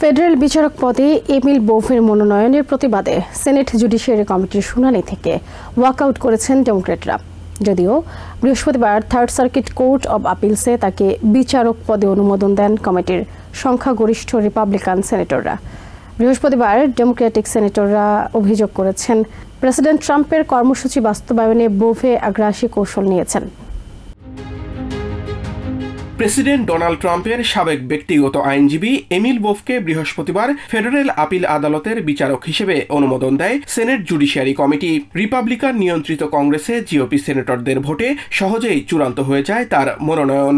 Federal বিচারক পদে Emil বোভের মনোনয়নের প্রতিবাদে সেনেট জুডিশিয়ারি কমিটির শুনানি থেকে ওয়াকআউট করেছেন ডেমোক্র্যাটরা। যদিও বৃহস্পতিবার থার্ড সার্কিট কোর্ট অব আপিলসে তাকে বিচারক পদে অনুমোদন দেন কমিটির সংখ্যাগরিষ্ঠ রিপাবলিকান সেনেটররা। বৃহস্পতিবার ডেমোক্রেটিক সেনেটররা অভিযোগ করেছেন, প্রেসিডেন্ট ট্রাম্পের কর্মসূচি বাস্তবায়নে বোভে আগ্রাসী কৌশল নিয়েছেন। প্রেসিডেন্ট ডোনাল্ড ট্রাম্পের সাবেক ব্যক্তিগত আইনজীবী এমিল বোভকে বৃহস্পতিবার ফেডারেল আপিল আদালতের বিচারক হিসেবে অনুমোদন দেয় সেনেট জুডিশিয়ারি কমিটি। রিপাবলিকান নিয়ন্ত্রিত কংগ্রেসে জিওপি সেনেটরদের ভোটে সহজেই চূড়ান্ত হয়ে যায় তার মনোনয়ন।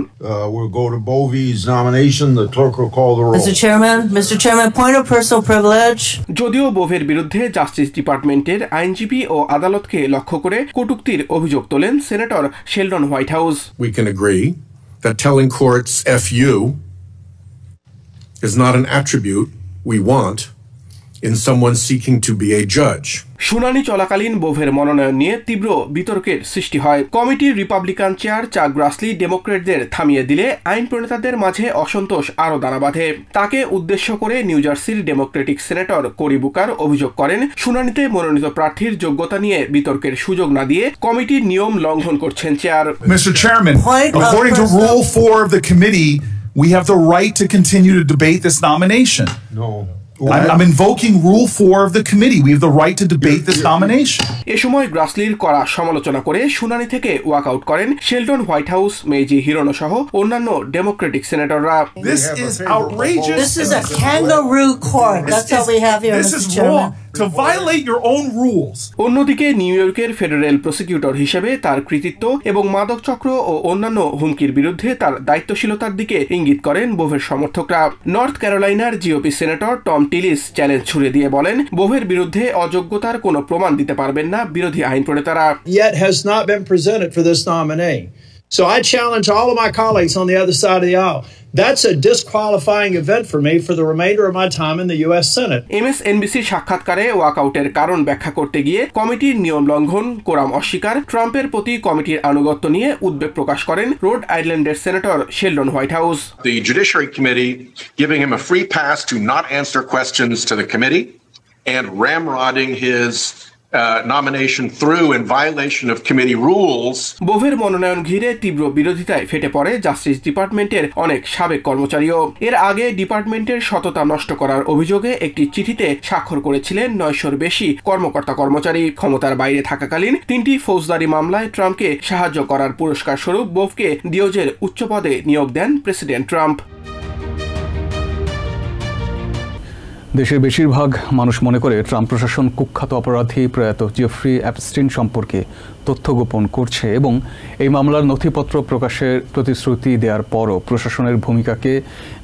যদিও বোভের বিরুদ্ধে জাস্টিস ডিপার্টমেন্টের আইনজীবী ও আদালতকে লক্ষ্য করে কটূক্তির অভিযোগ তোলেন senator Sheldon white house. That telling courts "F-you" is not an attribute we want in someone seeking to be a judge. শুনানি চলাকালীন বোভের মনোনয়ন নিয়ে তীব্র বিতর্কের সৃষ্টি হয়। কমিটির রিপাবলিকান চেয়ার চাক গ্রাসলি ডেমোক্রেটদের থামিয়ে দিলে আইন প্রণেতাদের মাঝে অসন্তোষ আরও দানা বাঁধে। তাকে উদ্দেশ্য করে নিউ জার্সির ডেমোক্রেটিক সেনেটর কোরি বুকার অভিযোগ করেন, শুনানিতে মনোনীত প্রার্থীর যোগ্যতা নিয়ে বিতর্কের সুযোগ না দিয়ে কমিটির নিয়ম লঙ্ঘন করছেন chair. Mr. Chairman, according to Rule 4 of the committee, we have the right to continue to debate this nomination. No. I'm invoking Rule 4 of the committee. We have the right to debate this nomination. এ সময় গ্রাসলির কড়া সমালোচনা করে শুনানি থেকে walkout করেন Sheldon white house, মেইজি হিরোনো সহ অন্যান্য Democratic সেনেটররা। This is outrageous. This is a kangaroo court. That's what we have here, This is wrong. To violate your own rules. অন্যদিকে নিউ ইয়র্কের ফেডারেল প্রসিকিউটর হিসেবে তার কৃতিত্ব এবং মাদক চক্র ও অন্যান্য হুমকির বিরুদ্ধে তার দায়িত্বশীলতার দিকে ইঙ্গিত করেন বোভের সমর্থকরা। নর্থ ক্যারোলাইনার জিওপি সেনেটর টম টিলিস চ্যালেঞ্জ ছুড়ে দিয়ে বলেন, বোভের বিরুদ্ধে অযোগ্যতার কোনো প্রমাণ দিতে পারবেন না বিরোধী আইন প্রণেতারা। Yet has not been presented for this nominee. So I challenge all of my colleagues on the other side of the aisle. That's a disqualifying event for me for the remainder of my time in the U.S. Senate. MSNBC সাক্ষাৎকারে ওয়াকআউটের কারণ ব্যাখ্যা করতে গিয়ে কমিটির নিয়ম লঙ্ঘন, quorum অস্বীকার, ট্রাম্পের প্রতি কমিটির আনুগত্য নিয়ে উদ্বেগ প্রকাশ করেন রোড আইল্যান্ডের senator Sheldon Whitehouse. The Judiciary Committee giving him a free pass to not answer questions to the committee and ramrodding his nomination through in violation of committee rules. বোভের মনোনয়ন ঘিরে তীব্র বিরোধিতায় ফেটে পড়ে জাস্টিস ডিপার্টমেন্টের অনেক সাবেক কর্মচারীও। এর আগে ডিপার্টমেন্টের সততা নষ্ট করার অভিযোগে একটি চিঠিতে স্বাক্ষর করেছিলেন 900-র বেশি কর্মকর্তা-কর্মচারী। ক্ষমতার বাইরে থাকাকালীন 3টি ফৌজদারি মামলায় ট্রাম্পকে সাহায্য করার পুরস্কার স্বরূপ বোভকে ডিওজের উচ্চ পদে নিয়োগ দেন প্রেসিডেন্ট ট্রাম্প। দেশের বেশিরভাগ মানুষ মনে করে ট্রাম্প প্রশাসন কুখ্যাত অপরাধী প্রয়াত জেফ্রি অ্যাপস্টিন সম্পর্কে তথ্য গোপন করছে এবং এই মামলার নথিপত্র প্রকাশের প্রতিশ্রুতি দেওয়ার পরও প্রশাসনের ভূমিকাকে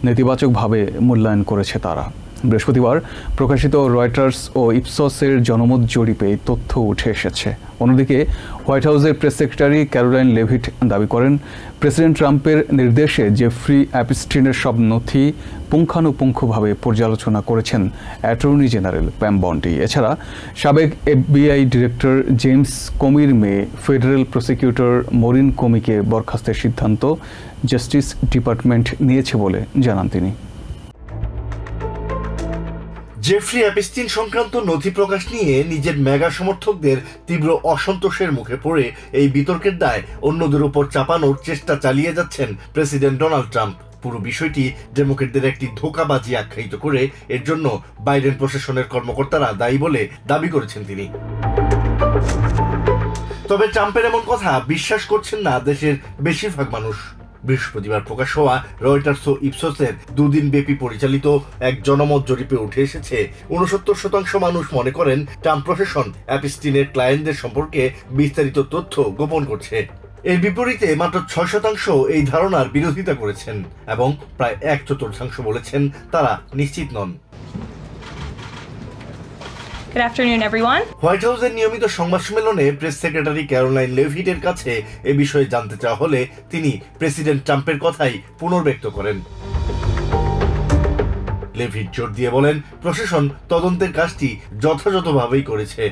নেতিবাচকভাবে মূল্যায়ন করেছে তারা। বৃহস্পতিবার প্রকাশিত রয়টার্স ও ইপসসের জনমত জরিপে এই তথ্য উঠে এসেছে। অন্যদিকে হোয়াইট হাউসের প্রেস সেক্রেটারি ক্যারোলাইন লেভিট দাবি করেন, প্রেসিডেন্ট ট্রাম্পের নির্দেশে জেফ্রি অ্যাপস্টিনের সব নথি পুঙ্খানুপুঙ্খভাবে পর্যালোচনা করেছেন অ্যাটর্নি জেনারেল প্যাম বন্ডি। এছাড়া সাবেক FBI ডিরেক্টর জেমস কোমির মেয়ে ফেডারেল প্রসিকিউটর মরিন কোমিকে বরখাস্তের সিদ্ধান্ত জাস্টিস ডিপার্টমেন্ট নিয়েছে বলে জানান তিনি। জেফ্রি অ্যাপস্টিন সংক্রান্ত নথি প্রকাশ নিয়ে নিজের মেগা সমর্থকদের তীব্র অসন্তোষের মুখে পড়ে এই বিতর্কের দায় অন্যদের উপর চাপানোর চেষ্টা চালিয়ে যাচ্ছেন প্রেসিডেন্ট ডোনাল্ড ট্রাম্প। পুরো বিষয়টি ডেমোক্রেটদের একটি ধোঁকাবাজি আখ্যায়িত করে এর জন্য বাইডেন প্রশাসনের কর্মকর্তারা দায়ী বলে দাবি করেছেন তিনি। তবে ট্রাম্পের এমন কথা বিশ্বাস করছেন না দেশের বেশিরভাগ মানুষ। বৃহস্পতিবার প্রকাশ হওয়া রয়টার্স ও ইপসসের দুদিন ব্যাপী পরিচালিত এক জনমত জরিপে উঠে এসেছে 69% মানুষ মনে করেন ট্রাম্প প্রশাসন অ্যাপস্টিনের ক্লায়েন্টদের সম্পর্কে বিস্তারিত তথ্য গোপন করছে। এর বিপরীতে মাত্র 6% এই ধারণার বিরোধিতা করেছেন এবং প্রায় 1/4 বলেছেন তারা নিশ্চিত নন। Good afternoon, everyone. হোয়াইট হাউসের নিয়মিত সংবাদ সম্মেলনে প্রেস সেক্রেটারি ক্যারোলাইন লেভিটের কাছে এ বিষয়ে জানতে চাওয়া হলে তিনি প্রেসিডেন্ট ট্রাম্পের কথাই পুনর্ব্যক্ত করেন। লেভিট জোর দিয়ে বলেন, প্রশাসন তদন্তের কাজটি যথাযথভাবেই করেছে।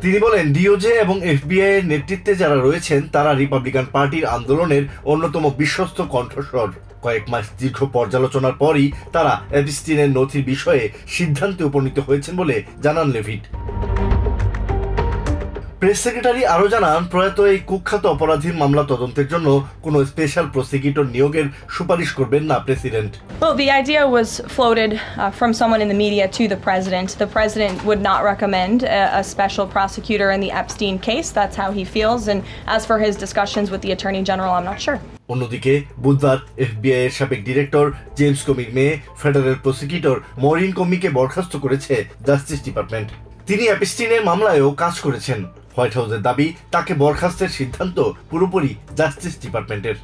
তিনি বলেন, ডিওজে এবং FBI এর নেতৃত্বে যারা রয়েছেন তারা রিপাবলিকান পার্টির আন্দোলনের অন্যতম বিশ্বস্ত কণ্ঠস্বর। কয়েক মাস দীর্ঘ পর্যালোচনার পরই তারা এপস্টিনের নথির বিষয়ে সিদ্ধান্তে উপনীত হয়েছেন বলে জানান লেভিট। প্রেস সেক্রেটারি আরো জানান, প্রয়াত এই কুখ্যাত অপরাধীর মামলা তদন্তের জন্য কোনো স্পেশাল প্রসিকিউটর নিয়োগের সুপারিশ করবেন না president. Well, the idea was floated from someone in the media to the president. The president would not recommend a special prosecutor in the Epstein case. That's how he feels. And as for his discussions with the Attorney General, I'm not sure. অন্যদিকে বুধবার FBI এর সাবেক director James কমির মেয়ে federal prosecutor mooring কমিকে বরখাস্ত করেছে justice department. তিনি এপস্টিনের মামলায়ও কাজ করেছেন। হোয়াইট হাউসের দাবি, তাকে বরখাস্তের সিদ্ধান্ত পুরোপুরি জাস্টিস ডিপার্টমেন্টের।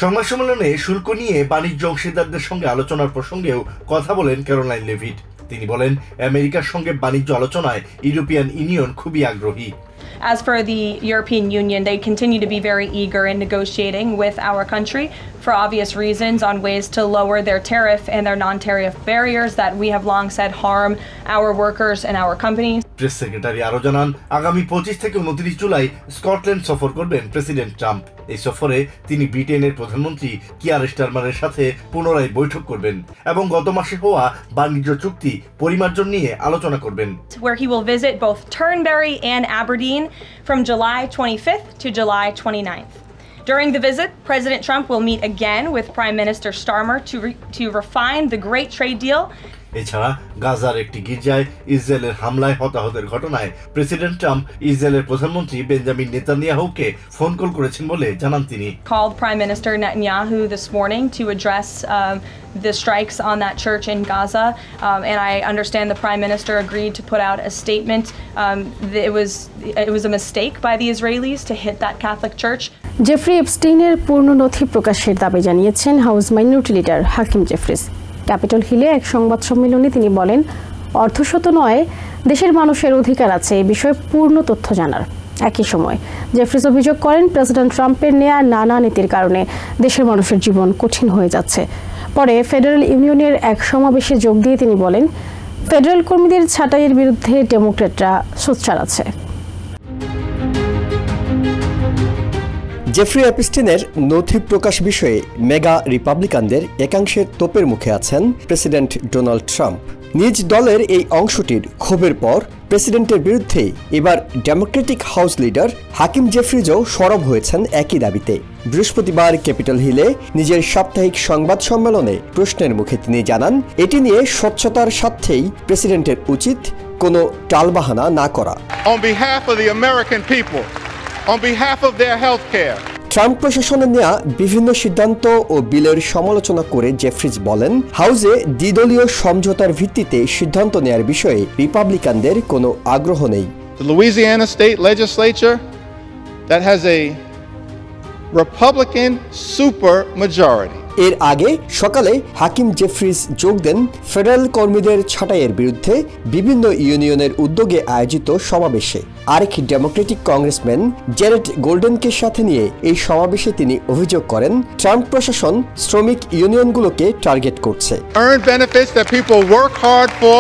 সংবাদ সম্মেলনে শুল্ক নিয়ে বাণিজ্য অংশীদারদের সঙ্গে আলোচনার প্রসঙ্গেও কথা বলেন ক্যারোলাইন লেভিট। তিনি বলেন, আমেরিকার সঙ্গে বাণিজ্য আলোচনায় ইউরোপিয়ান ইউনিয়ন খুবই আগ্রহী। As for the European Union, they continue to be very eager in negotiating with our country for obvious reasons on ways to lower their tariff and their non-tariff barriers that we have long said harm our workers and our companies. Press secretary আরো জানান, আগামী 25 থেকে 29 July Scotland সফর করবেন president Trump. এই সফরে তিনি ব্রিটেনের প্রধানমন্ত্রী কিয়ার স্টারমারের সাথে পুনরায় বৈঠক করবেন এবং গত মাসে হওয়া বাণিজ্য চুক্তি পরিমার্জন নিয়ে আলোচনা করবেন। Where he will visit both Turnberry and Aberdeen from July 25th to July 29th. During the visit, President Trump will meet again with Prime Minister Starmer to refine the great trade deal. এছাড়া গাজার একটি গির্জায় ইসরায়েলের হামলায় হতাহতের ঘটনায় president Trump ইসরায়েলের প্রধানমন্ত্রী বেঞ্জামিন নেতানিয়াহুকে ফোন কল করেছেন বলে জানান তিনি। Called Prime Minister Netanyahu this morning to address the strikes on that church in Gaza, and I understand the Prime Minister agreed to put out a statement. It was a mistake by the Israelis to hit that Catholic church. Jeffrey এপস্টিনের পূর্ণ নথি প্রকাশের দাবি জানিয়েছেন House minority leader Hakeem Jeffries. Capitol হিলে এক সংবাদ সম্মেলনে তিনি বলেন, অর্ধশত নয়, দেশের মানুষের অধিকার আছে এই বিষয়ে পূর্ণ তথ্য জানার। একই সময় জেফরিস অভিযোগ করেন, প্রেসিডেন্ট ট্রাম্পের নেয়া নানা নীতির কারণে দেশের মানুষের জীবন কঠিন হয়ে যাচ্ছে। পরে ফেডারেল ইউনিয়নের এক সমাবেশে যোগ দিয়ে তিনি বলেন, ফেডারেল কর্মীদের ছাঁটাইয়ের বিরুদ্ধে ডেমোক্র্যাটরা সোচ্চার আছে। জেফ্রি এপস্টিনের নথি প্রকাশ বিষয়ে মেগা রিপাবলিকানদের একাংশের তোপের মুখে আছেন প্রেসিডেন্ট ডোনাল্ড ট্রাম্প। নিজ দলের এই অংশটির ক্ষোভের পর প্রেসিডেন্টের বিরুদ্ধে এবার ডেমোক্রেটিক হাউস লিডার হাকিম জেফ্রিজও সরব হয়েছেন একই দাবিতে। বৃহস্পতিবার ক্যাপিটল হিলে নিজের সাপ্তাহিক সংবাদ সম্মেলনে প্রশ্নের মুখে তিনি জানান, এটি নিয়ে স্বচ্ছতার স্বার্থেই প্রেসিডেন্টের উচিত কোনো টালবাহানা না করা। On behalf of the American people, on behalf of their health care. Trump প্রশাসনের নেওয়া বিভিন্ন সিদ্ধান্ত ও বিলের সমালোচনা করে জেফ্রিজ বলেন, হাউসে দ্বিদলীয় সমঝোতার ভিত্তিতে সিদ্ধান্ত নেয়ার বিষয়ে রিপাবলিকানদের কোনো আগ্রহ নেই। The Louisiana state legislature that has a Republican super majority. এর আগে সকালে হাকিম জেফ্রিজ যোগ দেন ফেডারেল কর্মীদের ছাঁটাইয়ের বিরুদ্ধে বিভিন্ন ইউনিয়নের উদ্যোগে আয়োজিত সমাবেশে। আরেক ডেমোক্রেটিক কংগ্রেসম্যান জেরেড গোল্ডেনকে সাথে নিয়ে এই সমাবেশে তিনি অভিযোগ করেন, ট্রাম্প প্রশাসন শ্রমিক ইউনিয়নগুলোকে টার্গেট করছে। Earned benefits that people work hard for,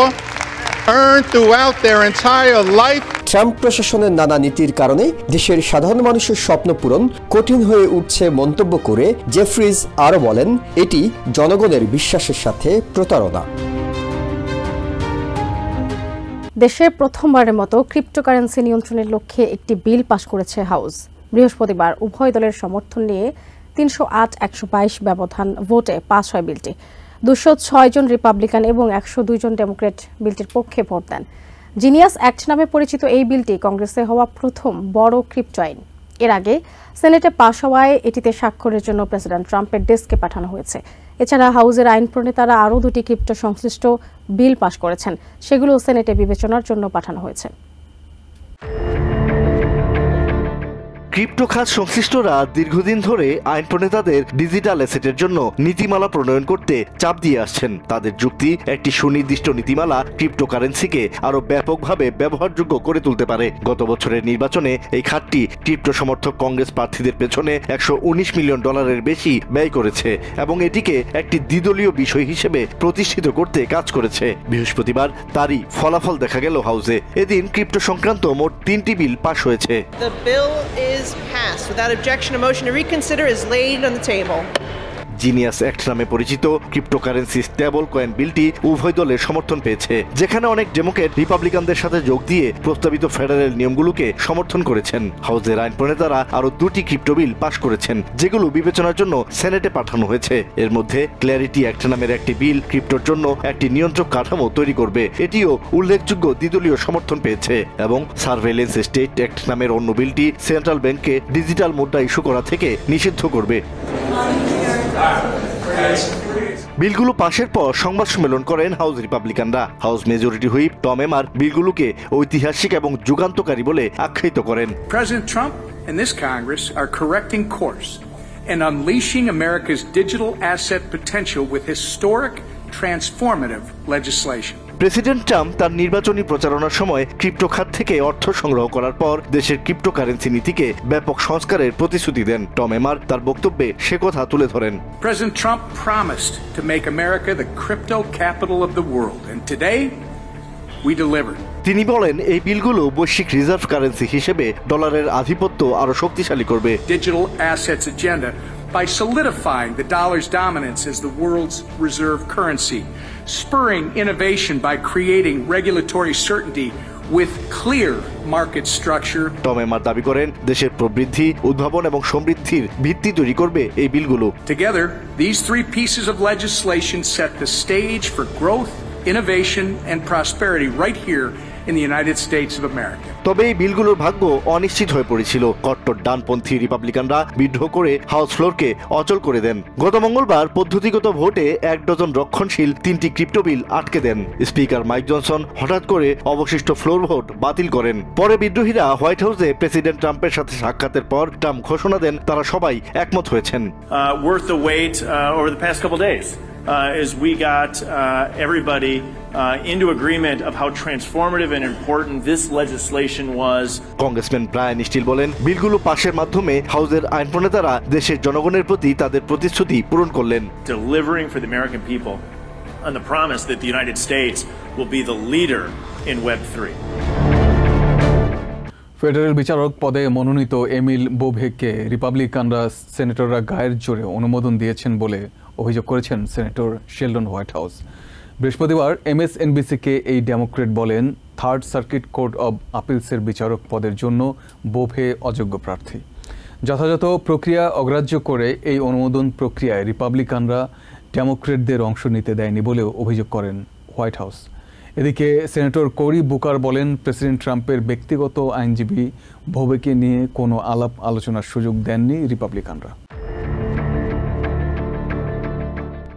earned throughout their entire life. Trump প্রশাসনের নানা নীতির কারণে দেশের সাধারণ মানুষের স্বপ্ন পূরণ কঠিন হয়ে উঠছে মন্তব্য করে জেফ্রিজ আরও বলেন, এটি জনগণের বিশ্বাসের সাথে প্রতারণা। দেশে প্রথমবারের মতো ক্রিপ্টোকারেন্সি নিয়ন্ত্রণের লক্ষ্যে একটি বিল পাশ করেছে হাউস। বৃহস্পতিবার উভয় দলের সমর্থন নিয়ে 308-122 ব্যবধান ভোটে পাস হয় বিলটি। 206 জন রিপাবলিকান এবং 102 জন ডেমোক্রেট বিলটির পক্ষে ভোট দেন। জিনিয়াস অ্যাক্ট নামে পরিচিত এই বিলটি কংগ্রেসে হওয়া প্রথম বড় ক্রিপ্টো আইন। এর আগে সেনেটে পাশ হওয়ায় এটিতে স্বাক্ষরের জন্য প্রেসিডেন্ট ট্রাম্পের ডেস্কে পাঠানো হয়েছে। এছাড়া হাউসের আইন প্রণেতারা আরও 2টি ক্রিপ্টো সংশ্লিষ্ট বিল পাশ করেছেন, সেগুলো সেনেটে বিবেচনার জন্য পাঠানো হয়েছে। ক্রিপ্টো খাত সংশ্লিষ্টরা দীর্ঘদিন ধরে আইন প্রণেতাদের ডিজিটাল অ্যাসেটের জন্য নীতিমালা প্রণয়ন করতে চাপ দিয়ে আসছেন। তাদের যুক্তি, একটি সুনির্দিষ্ট নীতিমালা ক্রিপ্টোকারেন্সিকে আরো ব্যাপকভাবে ব্যবহারযোগ্য করে তুলতে পারে। গত বছরের নির্বাচনে এই খাতটি ক্রিপ্টো সমর্থক কংগ্রেস প্রার্থীদের পেছনে $119 মিলিয়ন বেশি ব্যয় করেছে এবং এটিকে একটি দ্বিদলীয় বিষয় হিসেবে প্রতিষ্ঠিত করতে কাজ করেছে। বৃহস্পতিবার তারই ফলাফল দেখা গেল হাউসে। এদিন ক্রিপ্টো সংক্রান্ত মোট 3টি বিল পাশ হয়েছে। The bill is is passed. Without objection, a motion to reconsider is laid on the table. Genius act নামে পরিচিত ক্রিপ্টোকারেন্সি স্টেবল কয়েন বিলটি উভয় দলের সমর্থন পেয়েছে, যেখানে অনেক ডেমোক্রেট রিপাবলিকানদের সাথে যোগ দিয়ে প্রস্তাবিত ফেডারেল নিয়মগুলোকে সমর্থন করেছেন। হাউসের আইন প্রণেতারা আরো 2টি ক্রিপ্টো বিল পাশ করেছেন, যেগুলো বিবেচনার জন্য সেনেটে পাঠানো হয়েছে। এর মধ্যে ক্ল্যারিটি অ্যাক্ট নামের একটি বিল ক্রিপ্টোর জন্য একটি নিয়ন্ত্রক কাঠামো তৈরি করবে, এটিও উল্লেখযোগ্য দ্বিদলীয় সমর্থন পেয়েছে। এবং সার্ভেলেন্স স্টেট অ্যাক্ট নামের অন্য বিলটি সেন্ট্রাল ব্যাংককে ডিজিটাল মুদ্রা ইস্যু করা থেকে নিষিদ্ধ করবে। বিলগুলো পাশের পর সংবাদ সম্মেলন করেন হাউস রিপাবলিকানরা। House majority whip Tom Emmer বিলগুলোকে ঐতিহাসিক এবং যুগান্তকারী বলে আখ্যায়িত করেন। President Trump and this Congress are correcting course and unleashing America's digital asset potential with historic, transformative legislation. President Trump তার নির্বাচনী প্রচারণার সময় ক্রিপ্টো খাত থেকে অর্থ সংগ্রহ করার পর দেশের ক্রিপ্টোকারেন্সি নীতিকে ব্যাপক সংস্কারের প্রতিশ্রুতি দেন। টম এমার তার বক্তব্যে সে কথা তুলে ধরেন। President Trump promised to make America the crypto capital of the world, and today we delivered. তিনি বলেন এই বিলগুলো বৈশ্বিক রিজার্ভ কারেন্সি হিসেবে ডলারের আধিপত্য আরো শক্তিশালী করবে। Digital assets agenda by solidifying the dollar's dominance as the world's reserve currency, spurring innovation by creating regulatory certainty with clear market structure. Tom Emmer দাবি করেন দেশের প্রবৃদ্ধি, উদ্ভাবন এবং সমৃদ্ধির ভিত্তি তৈরি করবে এই বিলগুলো। Together, these 3 pieces of legislation set the stage for growth, innovation and prosperity right here in the United States of America. তবে এই বিলগুলোর ভাগ্য অনিশ্চিত হয়ে পড়েছিল। কট্টর ডানপন্থী রিপাবলিকানরা বিদ্রোহ করে হাউস ফ্লোরকে অচল করে দেন। গত মঙ্গলবার পদ্ধতিগত ভোটে 1 ডজন রক্ষণশীল 3টি ক্রিপ্টো বিল আটকে দেন। স্পিকার মাইক জনসন হঠাৎ করে অবশিষ্ট ফ্লোর ভোট বাতিল করেন। পরে বিদ্রোহীরা হোয়াইট হাউসে প্রেসিডেন্ট ট্রাম্পের সাথে সাক্ষাতের পর ট্রাম্প ঘোষণা দেন তারা সবাই একমত হয়েছেন। Worth the wait over the past couple days. Is we got everybody into agreement of how transformative and important this legislation was. Congressman Bryan Steil বলেন বিলগুলো পাশের মাধ্যমে হাউসের আইন প্রণেতারা দেশের জনগণের প্রতি তাদের প্রতিশ্রুতি পূরণ করলেন। Delivering for the American people on the promise that the United States will be the leader in Web3. Federal বিচারক পদে মনোনীত এমিল বোভেকে রিপাবলিকানরা সেনেটররা গায়ের জোরে অনুমোদন দিয়েছেন বলে অভিযোগ করেছেন সেনেটর শেলডন হোয়াইট হাউস। বৃহস্পতিবার MSNBC-কে এই ডেমোক্রেট বলেন 3rd সার্কিট কোর্ট অব আপিলসের বিচারক পদের জন্য বোভে অযোগ্য প্রার্থী। যথাযথ প্রক্রিয়া অগ্রাহ্য করে এই অনুমোদন প্রক্রিয়ায় রিপাবলিকানরা ডেমোক্রেটদের অংশ নিতে দেয়নি বলেও অভিযোগ করেন হোয়াইট হাউস। এদিকে সেনেটর কোরি বুকার বলেন প্রেসিডেন্ট ট্রাম্পের ব্যক্তিগত আইনজীবী বোভেকে নিয়ে কোনো আলাপ আলোচনার সুযোগ দেননি রিপাবলিকানরা।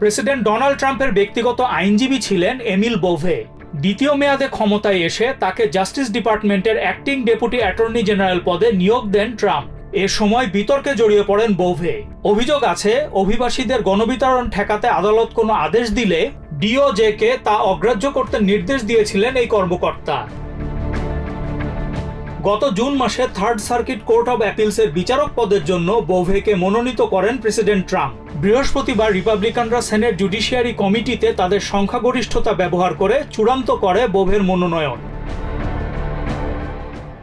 প্রেসিডেন্ট ডোনাল্ড ট্রাম্পের ব্যক্তিগত আইনজীবী ছিলেন এমিল বোভে। দ্বিতীয় মেয়াদে ক্ষমতায় এসে তাকে জাস্টিস ডিপার্টমেন্টের অ্যাক্টিং ডেপুটি অ্যাটর্নি জেনারেল পদে নিয়োগ দেন ট্রাম্প। এ সময় বিতর্কে জড়িয়ে পড়েন বোভে। অভিযোগ আছে অভিবাসীদের গণবিতরণ ঠেকাতে আদালত কোনো আদেশ দিলে ডিওজেকে তা অগ্রাহ্য করতে নির্দেশ দিয়েছিলেন এই কর্মকর্তা। গত জুন মাসে 3rd সার্কিট কোর্ট অব অ্যাপিলসের বিচারক পদের জন্য বোভেকে মনোনীত করেন প্রেসিডেন্ট ট্রাম্প। বৃহস্পতিবার রিপাবলিকানরা সেনেট জুডিশিয়ারি কমিটিতে তাদের সংখ্যাগরিষ্ঠতা ব্যবহার করে চূড়ান্ত করে বোভের মনোনয়ন।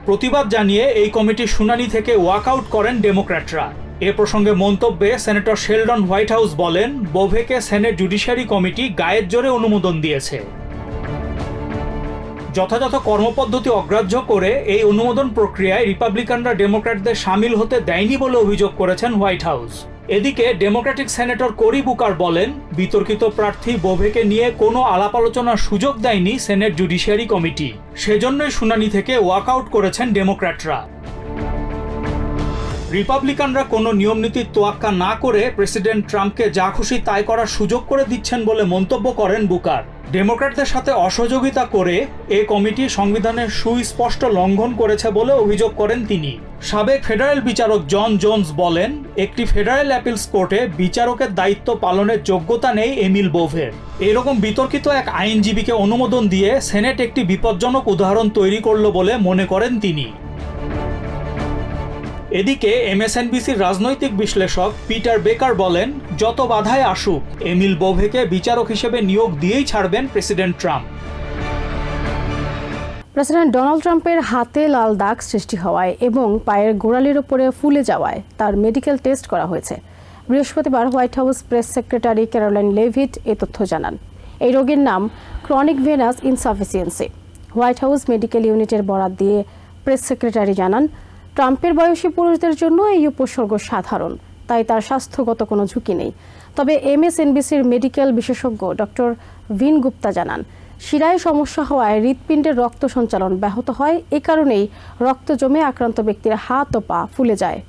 প্রতিবাদ জানিয়ে এই কমিটির শুনানি থেকে ওয়াকআউট করেন ডেমোক্র্যাটরা। এ প্রসঙ্গে মন্তব্যে সেনেটর শেলডন হোয়াইট হাউস বলেন বোভেকে সেনেট জুডিশিয়ারি কমিটি গায়ের জোরে অনুমোদন দিয়েছে। যথাযথ কর্মপদ্ধতি অগ্রাহ্য করে এই অনুমোদন প্রক্রিয়ায় রিপাবলিকানরা ডেমোক্র্যাটদের সামিল হতে দেয়নি বলে অভিযোগ করেছেন হোয়াইট হাউস। এদিকে ডেমোক্রেটিক সেনেটর কোরি বুকার বলেন বিতর্কিত প্রার্থী বোভেকে নিয়ে কোনো আলাপ আলোচনার সুযোগ দেয়নি সেনেট জুডিশিয়ারি কমিটি, সেজন্যই শুনানি থেকে ওয়াকআউট করেছেন ডেমোক্র্যাটরা। রিপাবলিকানরা কোনো নিয়মনীতির তোয়াক্কা না করে প্রেসিডেন্ট ট্রাম্পকে যা খুশি তাই করার সুযোগ করে দিচ্ছেন বলে মন্তব্য করেন বুকার। ডেমোক্র্যাটদের সাথে অসহযোগিতা করে এ কমিটি সংবিধানের সুস্পষ্ট লঙ্ঘন করেছে বলে অভিযোগ করেন তিনি। সাবেক ফেডারেল বিচারক জন জোন্স বলেন একটি ফেডারেল অ্যাপিলস কোর্টে বিচারকের দায়িত্ব পালনের যোগ্যতা নেই এমিল বোভের। এরকম বিতর্কিত এক আইনজীবীকে অনুমোদন দিয়ে সেনেট একটি বিপজ্জনক উদাহরণ তৈরি করল বলে মনে করেন তিনি। এদিকে MSNBCর রাজনৈতিক বিশ্লেষক পিটার বেকার বলেন যত বাধাই আসুক এমিল বোভেকে বিচারক হিসেবে নিয়োগ দিয়েই ছাড়বেন প্রেসিডেন্ট ট্রাম্প। প্রেসিডেন্ট ডোনাল্ড ট্রাম্পের হাতে লাল দাগ সৃষ্টি হওয়ায় এবং পায়ের গোড়ালির উপরে ফুলে যাওয়ায় তার মেডিকেল টেস্ট করা হয়েছে। বৃহস্পতিবার White House press secretary Karoline Leavitt এই তথ্য জানান। এই রোগের নাম chronic venous insufficiency. White House medical ইউনিটের বরাত দিয়ে প্রেস সেক্রেটারি জানান, ট্রাম্পের বয়সী পুরুষদের জন্য এই উপসর্গ সাধারণ, তাই তার স্বাস্থ্যগত কোনো ঝুঁকি নেই। তবে MSNBCর মেডিকেল বিশেষজ্ঞ ডক্টর ভিন গুপ্তা জানান, শিরায় সমস্যা হওয়ায় হৃৎপিণ্ডের রক্ত সঞ্চালন ব্যাহত হয়। এ কারণেই রক্ত জমে আক্রান্ত ব্যক্তির হাত ও পা ফুলে যায়।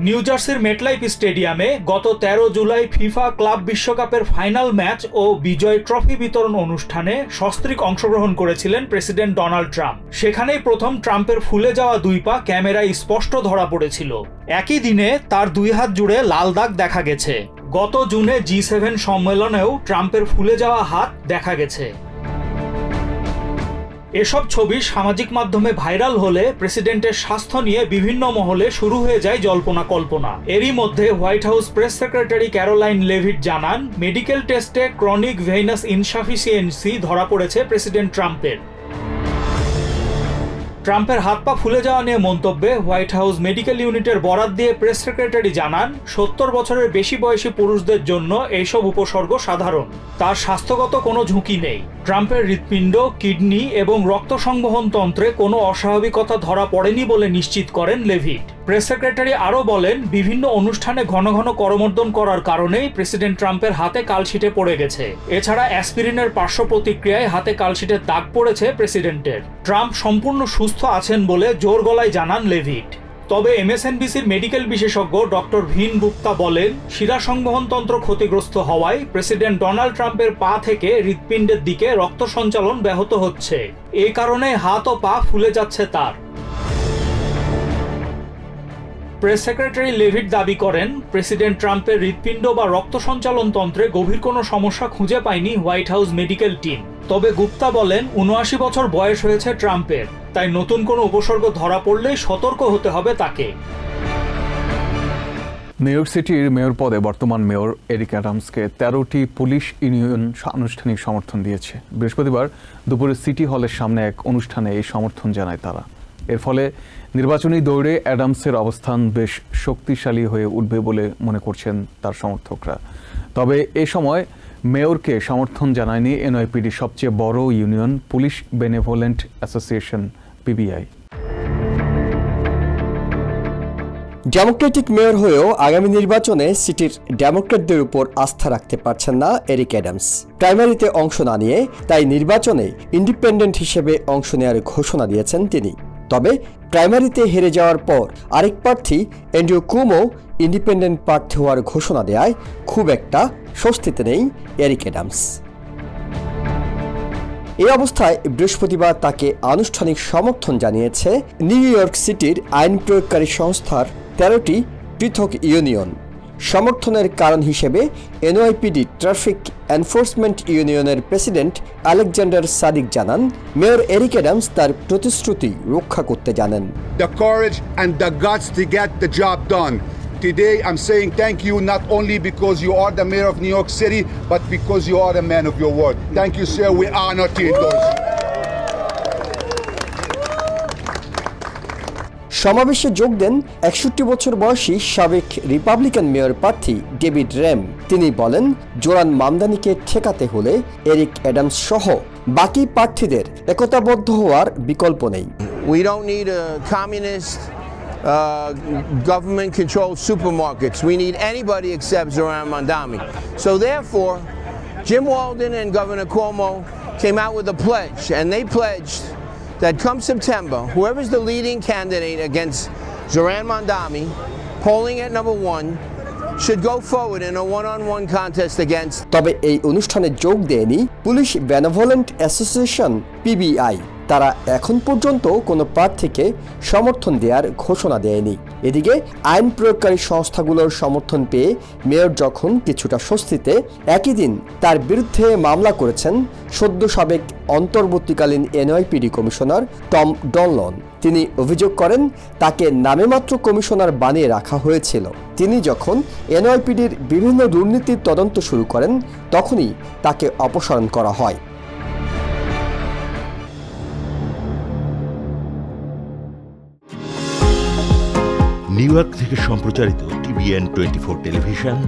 নিউ জার্সির মেটলাইফ স্টেডিয়ামে গত 13 জুলাই ফিফা ক্লাব বিশ্বকাপের ফাইনাল ম্যাচ ও বিজয় ট্রফি বিতরণ অনুষ্ঠানে সস্ত্রীক অংশগ্রহণ করেছিলেন প্রেসিডেন্ট ডোনাল্ড ট্রাম্প। সেখানেই প্রথম ট্রাম্পের ফুলে যাওয়া দুই পা ক্যামেরায় স্পষ্ট ধরা পড়েছিল। একই দিনে তার দুই হাত জুড়ে লাল দাগ দেখা গেছে। গত জুনে G7 সম্মেলনেও ট্রাম্পের ফুলে যাওয়া হাত দেখা গেছে। এসব ছবি সামাজিক মাধ্যমে ভাইরাল হলে প্রেসিডেন্টের স্বাস্থ্য নিয়ে বিভিন্ন মহলে শুরু হয়ে যায় জল্পনা কল্পনা। এরই মধ্যে white House press secretary Karoline Leavitt জানান, মেডিকেল টেস্টে ক্রনিক ভেনাস ইনসাফিসিয়েন্সি ধরা পড়েছে প্রেসিডেন্ট ট্রাম্পের। ট্রাম্পের হাত পা ফুলে যাওয়া নিয়ে মন্তব্যে হোয়াইট হাউস মেডিকেল ইউনিটের বরাত দিয়ে প্রেস সেক্রেটারি জানান, 70 বছরের বেশি বয়সী পুরুষদের জন্য এইসব উপসর্গ সাধারণ, তার স্বাস্থ্যগত কোনো ঝুঁকি নেই। ট্রাম্পের হৃৎপিণ্ড, কিডনি এবং রক্ত সংবহন তন্ত্রে কোনো অস্বাভাবিকতা ধরা পড়েনি বলে নিশ্চিত করেন লেভিট। প্রেস সেক্রেটারি আরও বলেন, বিভিন্ন অনুষ্ঠানে ঘন ঘন করমর্দন করার কারণেই প্রেসিডেন্ট ট্রাম্পের হাতে কালশিটে পড়ে গেছে। এছাড়া অ্যাসপিরিনের পার্শ্ব প্রতিক্রিয়ায় হাতে কালশিটের দাগ পড়েছে প্রেসিডেন্টের। ট্রাম্প সম্পূর্ণ সুস্থ আছেন বলে জোর গলায় জানান লেভিট। তবে MSNBCর মেডিকেল বিশেষজ্ঞ ডক্টর ভিন গুপ্তা বলেন, শিরা সংবহনতন্ত্র ক্ষতিগ্রস্ত হওয়ায় প্রেসিডেন্ট ডোনাল্ড ট্রাম্পের পা থেকে হৃৎপিণ্ডের দিকে রক্ত সঞ্চালন ব্যাহত হচ্ছে। এই কারণে হাত ও পা ফুলে যাচ্ছে তার। প্রেস সেক্রেটারি লেভিট দাবি করেন, প্রেসিডেন্ট ট্রাম্পের হৃৎপিণ্ড বা রক্ত সঞ্চালন তন্ত্রে গভীর কোনো সমস্যা খুঁজে পায়নি হোয়াইট হাউস মেডিকেল টিম। তবে গুপ্তা বলেন, 79 বছর বয়স হয়েছে ট্রাম্পের, তাই নতুন কোনো উপসর্গ ধরা পড়লেই সতর্ক হতে হবে তাকে। নিউ ইয়র্ক সিটির মেয়র পদে বর্তমান মেয়র এরিক অ্যাডামসকে 13টি পুলিশ ইউনিয়ন আনুষ্ঠানিক সমর্থন দিয়েছে। বৃহস্পতিবার দুপুরে সিটি হলের সামনে এক অনুষ্ঠানে এই সমর্থন জানায় তারা। এর ফলে নির্বাচনী দৌড়ে অ্যাডামসের অবস্থান বেশ শক্তিশালী হয়ে উঠবে বলে মনে করছেন তার সমর্থকরা। তবে এ সময় মেয়রকে সমর্থন জানায়নি NYPD সবচেয়ে বড় union police benevolent association PBI। Democratic mayor হয়েও আগামী নির্বাচনে সিটির ডেমোক্রেটদের উপর আস্থা রাখতে পারছেন না এরিক অ্যাডামস। প্রাইমারিতে অংশ না নিয়ে তাই নির্বাচনে ইন্ডিপেন্ডেন্ট হিসেবে অংশ নেওয়ার ঘোষণা দিয়েছেন তিনি। তবে প্রাইমারিতে হেরে যাওয়ার পর আরেক প্রার্থী অ্যান্ড্রু কুমো ইন্ডিপেন্ডেন্ট প্রার্থী হওয়ার ঘোষণা দেওয়ায় খুব একটা স্বস্তিতে নেই এরিক অ্যাডামস। এই অবস্থায় বৃহস্পতিবার তাকে আনুষ্ঠানিক সমর্থন জানিয়েছে নিউ ইয়র্ক সিটির আইন প্রয়োগকারী সংস্থার 13টি পৃথক ইউনিয়ন। সমর্থনের কারণ হিসেবে NYPD ট্রাফিক এনফোর্সমেন্ট ইউনিয়নের প্রেসিডেন্ট আলেকজান্ডার সাদিক জানান, মেয়র এরিক অ্যাডামস তার প্রতিশ্রুতি রক্ষা করতে জানেন। The courage and the guts to get the job done. Today I'm saying thank you not only because you are the mayor of New York City, but because you are a man of your word. Thank you, sir. We honor those. সমাবেশে যোগ দেন 61 বছর বয়সী সাবেক Republican mayor প্রার্থী David RAM. তিনি বলেন, Zoran মামদানিকে ঠেকাতে হলে এরিক অ্যাডামস সহ বাকি প্রার্থীদের একতাবদ্ধ হওয়ার বিকল্প নেই। We don't need a communist government-controlled supermarkets. We need anybody except Zoran Mamdani. So therefore, Jim Walden and Governor Cuomo came out with a pledge, and they pledged that come September, whoever's the leading candidate against Zoran Mamdani, polling at number 1, should go forward in a one-on-one contest against. তবে এই অনুষ্ঠানে যোগ দেয়নি police benevolent association PBI। তারা এখন পর্যন্ত কোনো প্রার্থীকে সমর্থন দেওয়ার ঘোষণা দেয়নি। এদিকে আইন প্রয়োগকারী সংস্থাগুলোর সমর্থন পেয়ে মেয়র যখন কিছুটা স্বস্তিতে, একই দিন তার বিরুদ্ধে মামলা করেছেন সদ্য সাবেক অন্তর্বর্তীকালীন NYPD কমিশনার টম ডনলন। তিনি অভিযোগ করেন, তাকে নামেমাত্র কমিশনার বানিয়ে রাখা হয়েছিল। তিনি যখন NYPDর বিভিন্ন দুর্নীতির তদন্ত শুরু করেন তখনই তাকে অপসারণ করা হয়। নিউ ইয়র্ক থেকে সম্প্রচারিত TVN 24 টেলিভিশন,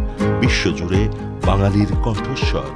বিশ্বজুড়ে বাঙালির কণ্ঠস্বর।